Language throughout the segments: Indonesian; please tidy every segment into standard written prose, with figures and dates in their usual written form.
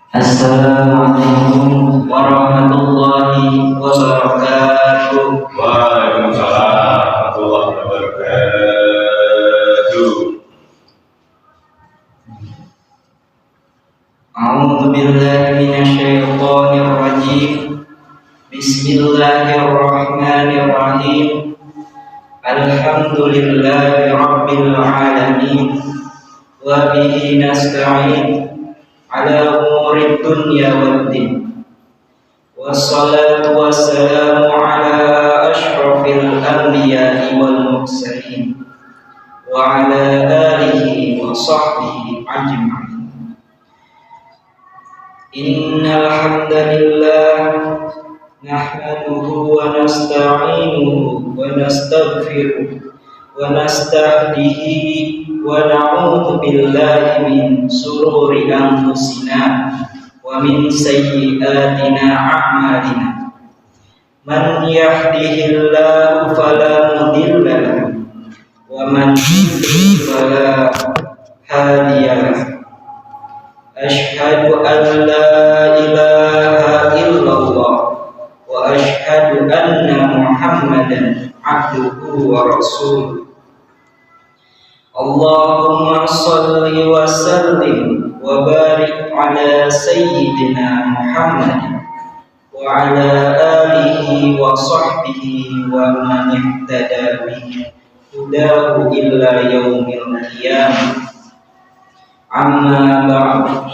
Assalamualaikum warahmatullahi wabarakatuh. Waalaikumsalam warahmatullahi wabarakatuh. A'udzu billahi minasyaitonir rajim. Bismillahirrahmanirrahim. Alhamdulillahi rabbil alamin. Wa bihi nasta'in ala umurid dunya waddin. Wassalatu wassalamu ala ashrafil anbiya'i wal mursalin wa ala alihi wa sahbihi ajma'in. Innal hamdalillah nahmaduhu wa nasta'inuhu wa nastaghfiruh wa nastahdihi wa na'udzu billahi min shururi anfusina wa min sayyi'atina a'malina. Man yahdihillahu fala mudilla lahu wa man yudlil fala hadiya lahu. Asyhadu an la ilaha illallah wa asyhadu anna Muhammadan abduhu wa rasuluh. Allahumma shalli wa sallim wa barik ala sayyidina Muhammad wa ala alihi wa sahbihi wa man ihtada bihi hudahu illa yaumil qiyamah. Amma ba'd.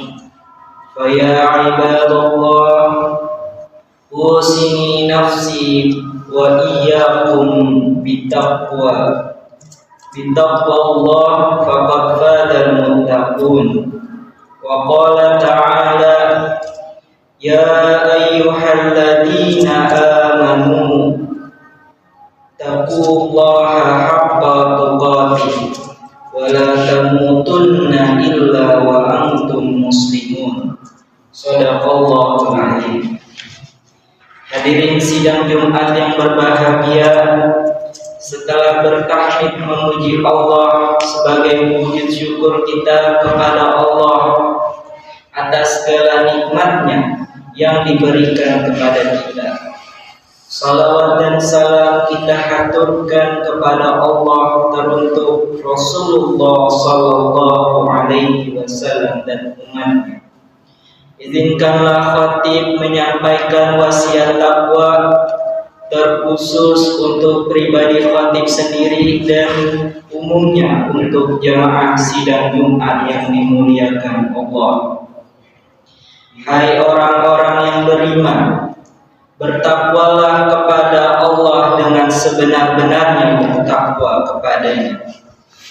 Fa ya ibadallah, usini nafsi wa iyyakum bittaqwa. Bittaqwallah faqad fadal muttaqun. Wa qala ta'ala, ya ayyuhalladzina amanu taqullaha haqqa tuqatih wa la tamutunna illa wa antum muslimun. Shadaqallahul azim. Hadirin sidang Jumat yang berbahagia, setelah bertahmid memuji Allah sebagai wujud syukur kita kepada Allah atas segala nikmatnya yang diberikan kepada kita, salawat dan salam kita haturkan kepada Allah teruntuk Rasulullah Sallallahu Alaihi Wasallam dan umatnya. Izinkanlah khatib menyampaikan wasiat takwa terkhusus untuk pribadi khatib sendiri dan umumnya untuk jamaah sidang Jumat yang dimuliakan Allah. Hai orang-orang yang beriman, bertakwalah kepada Allah dengan sebenar-benarnya bertakwa kepadanya,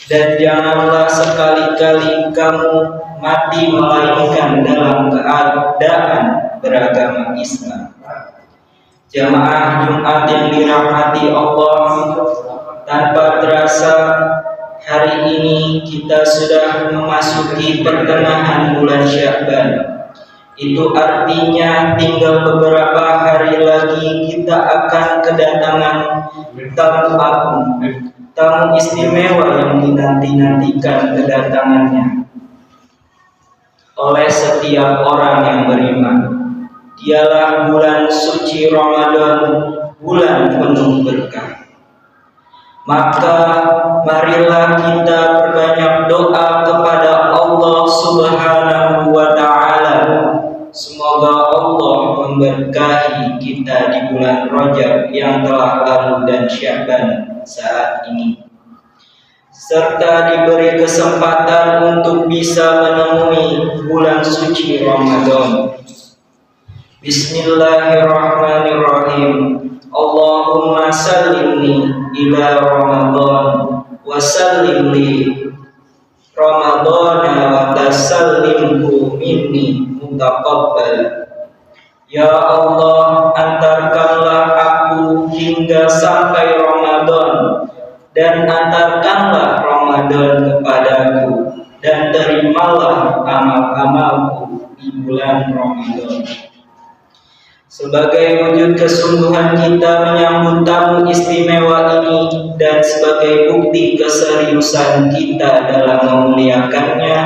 dan janganlah sekali-kali kamu mati melainkan dalam keadaan beragama Islam. Jamaah Jumat yang dirahmati Allah, tanpa terasa hari ini kita sudah memasuki pertengahan bulan Sya'ban. Itu artinya tinggal beberapa hari lagi kita akan kedatangan tamu agung, tamu istimewa yang dinanti-nantikan kedatangannya oleh setiap orang yang beriman. Dialah bulan suci Ramadan, bulan penuh berkah. Maka marilah kita berbanyak doa kepada Allah Subhanahu wa ta'ala. Semoga Allah memberkahi kita di bulan Rajab yang telah lalu dan Sya'ban saat ini, serta diberi kesempatan untuk bisa menemui bulan suci Ramadan. Bismillahirrahmanirrahim. Allahumma sallimni ila Ramadan wa sallimli Ramadana wa tasallimhu minni mutaqabbal. Ya Allah, antarkanlah aku hingga sampai Ramadan, dan antarkanlah Ramadan kepadaku, dan terimalah amal-amalku di bulan Ramadan. Sebagai wujud kesungguhan kita menyambut tamu istimewa ini dan sebagai bukti keseriusan kita dalam memuliakannya,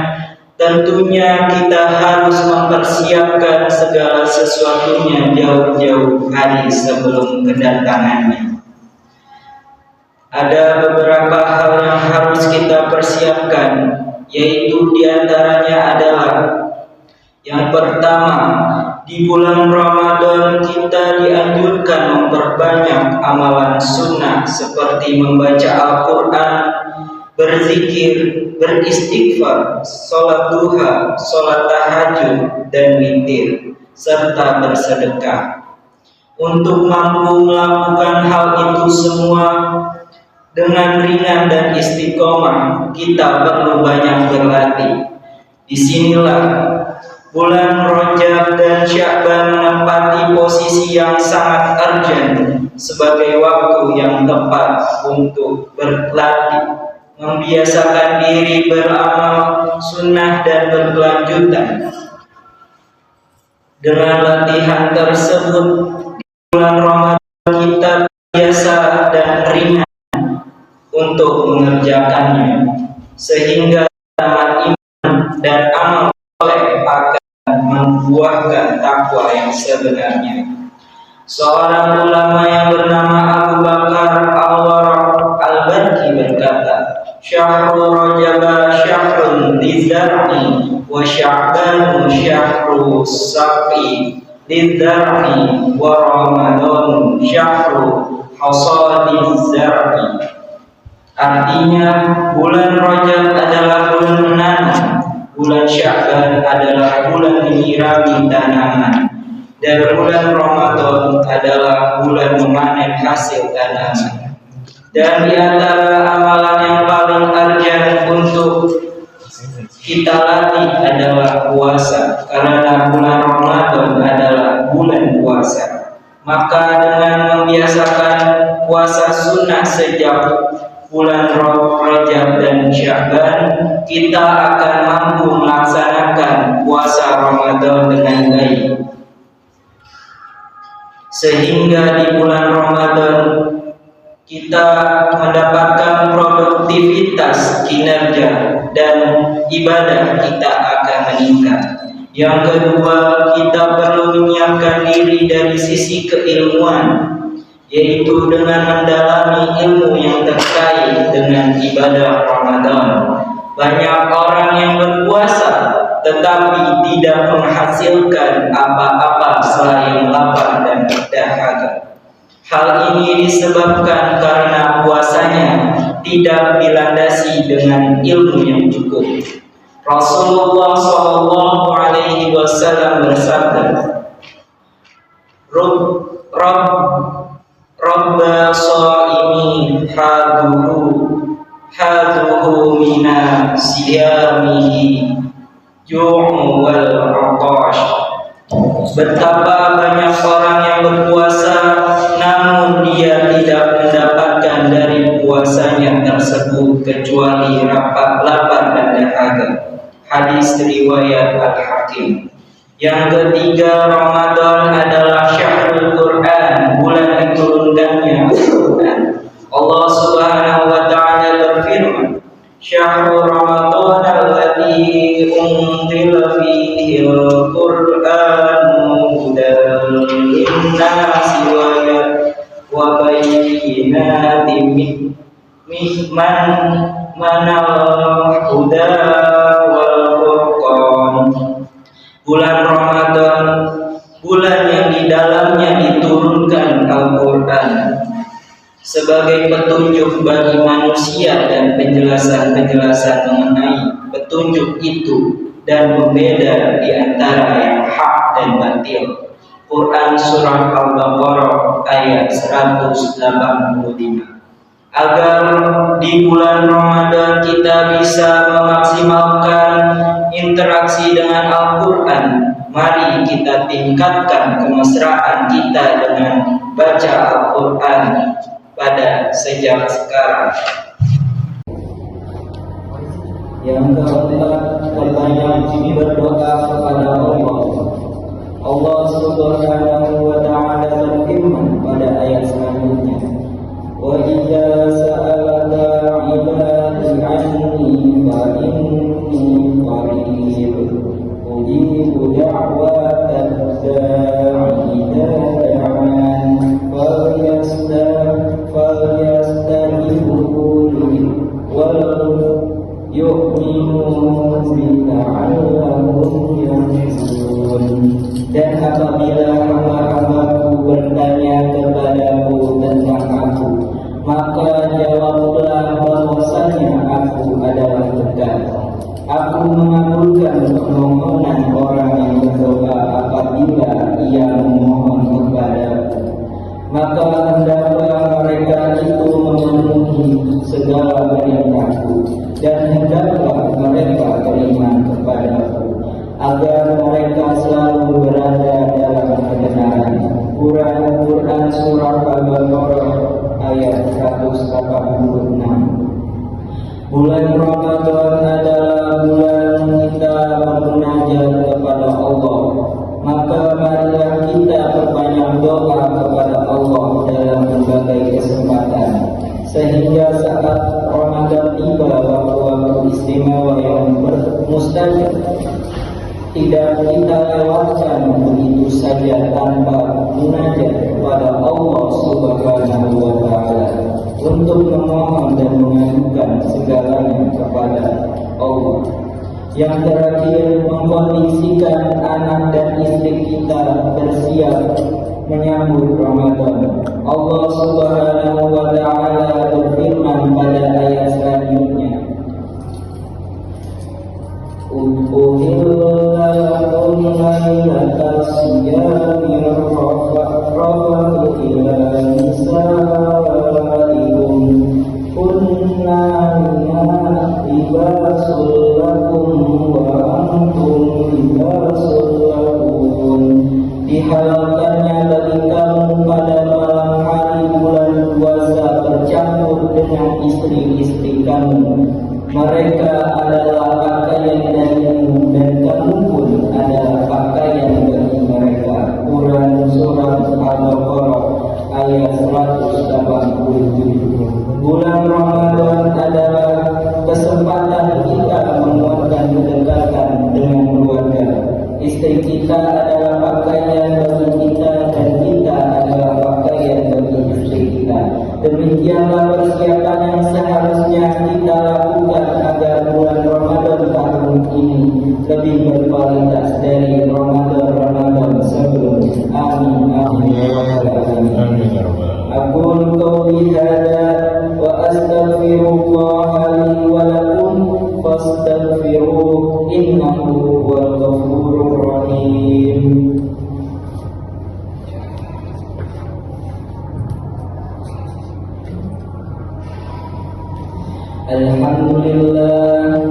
tentunya kita harus memperhatikan mempersiapkan segala sesuatunya jauh-jauh hari sebelum kedatangannya. Ada beberapa hal yang harus kita persiapkan, yaitu diantaranya adalah yang pertama, di bulan Ramadan kita dianjurkan memperbanyak amalan sunnah seperti membaca Al-Quran, berzikir, beristighfar, sholat duha, sholat tahajud, dan witir, serta bersedekah. Untuk mampu melakukan hal itu semua dengan ringan dan istiqomah, kita perlu banyak berlatih. Disinilah bulan Rajab dan Sya'ban menempati posisi yang sangat urgent sebagai waktu yang tepat untuk berlatih, membiasakan diri beramal sunnah dan berkelanjutan. Dengan latihan tersebut, di bulan Ramadan kita biasa dan ringan untuk mengerjakannya, sehingga amal iman dan amal soleh akan membuahkan takwa yang sebenarnya. Seorang ulama yang bernama Abu Bakar Al-Waraq Al-Barki berkata, "Syahrul Rajab syahrun lidzar'i wa Sya'ban syahrul sa'i lidzar'i wa Ramadan syahrul hasadiz zar'i." Artinya, bulan Rajab adalah bulan menanam, bulan Sya'ban adalah bulan menyirami tanaman, dan bulan Ramadan adalah bulan memanen hasil tanaman. Dan di antara amalan yang paling urgent untuk kita latih adalah puasa, karena bulan Ramadan adalah bulan puasa. Maka dengan membiasakan puasa sunnah sejak bulan Rajab dan Sya'ban, kita akan mampu melaksanakan puasa Ramadan dengan baik. Sehingga di bulan Ramadan kita mendapatkan produktivitas kinerja dan ibadah kita akan meningkat. Yang kedua, kita perlu menyiapkan diri dari sisi keilmuan, yaitu dengan mendalami ilmu yang terkait dengan ibadah Ramadan. Banyak orang yang berpuasa tetapi tidak menghasilkan apa-apa selain lapar dan dahaga. Hal ini disebabkan karena puasanya tidak dilandasi dengan ilmu yang cukup. Rasulullah SAW bersabda, Rabba sha'imin haduhu mina siyamihi ju'u wal 'atash. Betapa banyak orang yang berpuasa namun dia tidak mendapatkan dari puasanya tersebut kecuali lapar dan dahaga. Hadis riwayat Al-Hakim. Yang ketiga, Ramadan adalah syahrul Quran, bulan diturunkannya Al-Quran. Allah Subhanahu wa ta'ala berfirman, "Syahrul Ramadan alladzi unzila fihi al-Qur'anu hudan lin-nasi wa bayyinatin minal huda wal furqan." Bulan Ramadan, bulan yang di dalamnya diturunkan Al-Quran sebagai petunjuk bagi manusia dan penjelasan-penjelasan mengenai petunjuk itu dan pembeda di antara yang hak dan batil. Quran Surah Al-Baqarah ayat 185. Agar di bulan Ramadan kita bisa memaksimalkan interaksi dengan Al-Quran, mari kita tingkatkan kemesraan kita dengan baca Al-Quran pada sejak sekarang. Yang keempat, perbanyak berdoa kepada Allah. Allah Subhanahu wa ta'ala berfirman pada ayat selanjutnya, "Wa idza sa'alaka 'ibadi 'anni fa inni qarib ujibu da'wata mereka selalu berada dalam kebenaran. Quran Surah Al-Baqarah ayat 186. Bulan Ramadan adalah bulan kita bermunajat kepada Allah. Maka marilah kita perbanyak doa kepada Allah dalam berbagai kesempatan, sehingga saat Ramadan tiba waktu-waktu istimewa yang mustajab tidak kita lewatkan begitu saja tanpa munajat kepada Allah Subhanahu wa Ta'ala untuk memohon dan mengajukan segalanya kepada Allah. Yang terakhir, mengkondisikan anak dan istri kita bersiap menyambut Ramadan. Allah Subhanahu wa Ta'ala berfirman pada ayat selanjutnya, Uhilla lakum lailatas siyami rafathu ila nisaikum kunna libasul lakum wa antum libasul lahum. Dihalalkannya bagi kamu pada malam hari bulan puasa bercampur dengan istri-istri kamu. Mereka adalah pakaian bagimu dan kamu pun adalah pakaian bagi mereka. Quran Surah Al-Baqarah ayat 187. Bulan Ramadan adalah kesempatan kita menguatkan kedekatan dengan keluarga. Istri kita adalah pakaian bagi kita dan kita adalah pakaian bagi istri kita. Demikianlah persiapan yang seharusnya kita lakukan agar bulan Ramadan tahun ini lebih berkualitas dari Ramadan sebelumnya. Amin. Aqul qawli hadza wa astaghfirullah li wa lakum fastaghfiruhu innahu huwal ghafurur rahim. Alhamdulillah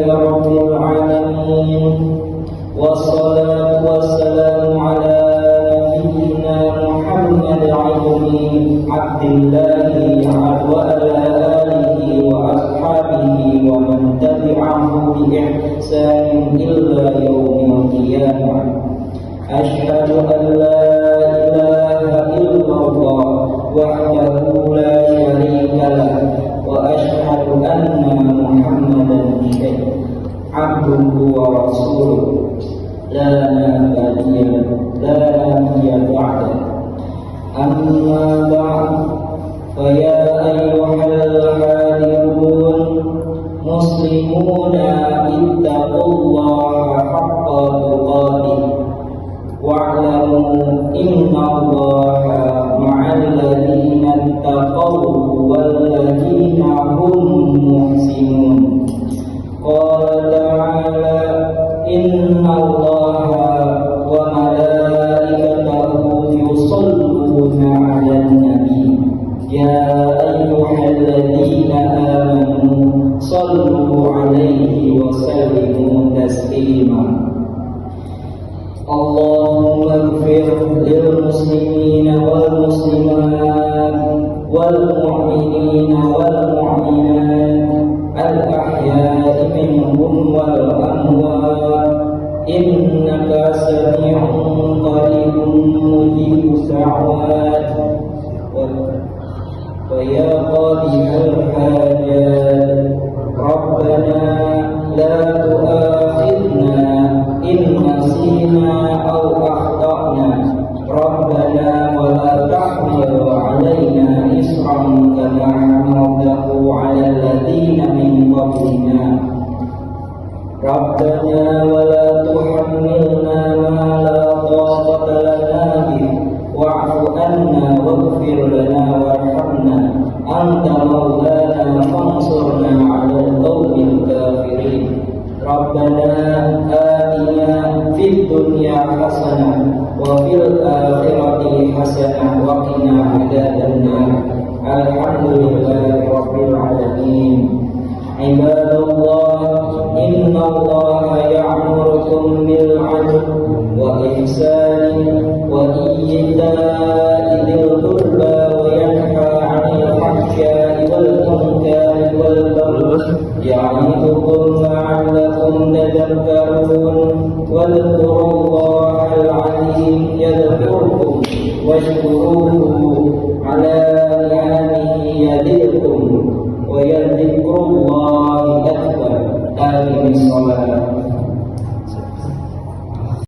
rabbil alamin, wassalatu wassalamu ala nabiyyina Muhammad ibn Abdillah wa ala alihi wa ashabihi wa man tabi'ahu bi ihsan illa yaumil qiyamah. Ashhadu an la ilaha illallah wahdahu la syarika lah wa ashhadu anna Muhammadan abduhu wa rasuluh la nabiyya ba'da. Amma ba'd, fa ya ayyuhal hadirun muslimuna ittaqullaha haqqa tuqatih wa'lamu innallaha ma'al ladzina ittaqaw wal ladzina hum muhsinun. Qala ta'ala innallaha wa malaikatahu yusholluna 'alan nabi ya ayyuhalladzina amanu shallu 'alaihi wa sallimu taslima. Allahumma ighfir lil muslimina wal muslimat wal mu'minina wal mu'minat al ahya'i minhum wal amwat innaka sami'un qaribun mujibud da'wat wa ya qadihal hajat rabbana la tu'akhidna in nasina aw akhtana rabbana wa la tahmil 'alaina isran kama hamaltahu 'ala alladziina min qablina rabbana wa la tuhammilna ma la taqata lana bih wa'fu 'anna waghfir lana warhamna anta maulana fansurna 'alal qaumil kafirin. Rabbana atina fid dunya hasanah wa fil akhirati hasanah wa qina adzabannar. Alhamdulillahi rabbil alamin. Ibadallah إن الله يأمركم بالعدل وإحسان وإيتاء ذي القربى وينهى عن الفحشاء والمنكر والبغي يعظكم لعلكم تذكرون واذكروا الله العظيم يذكركم واشكروه على نعمه يزدكم ولذكر الله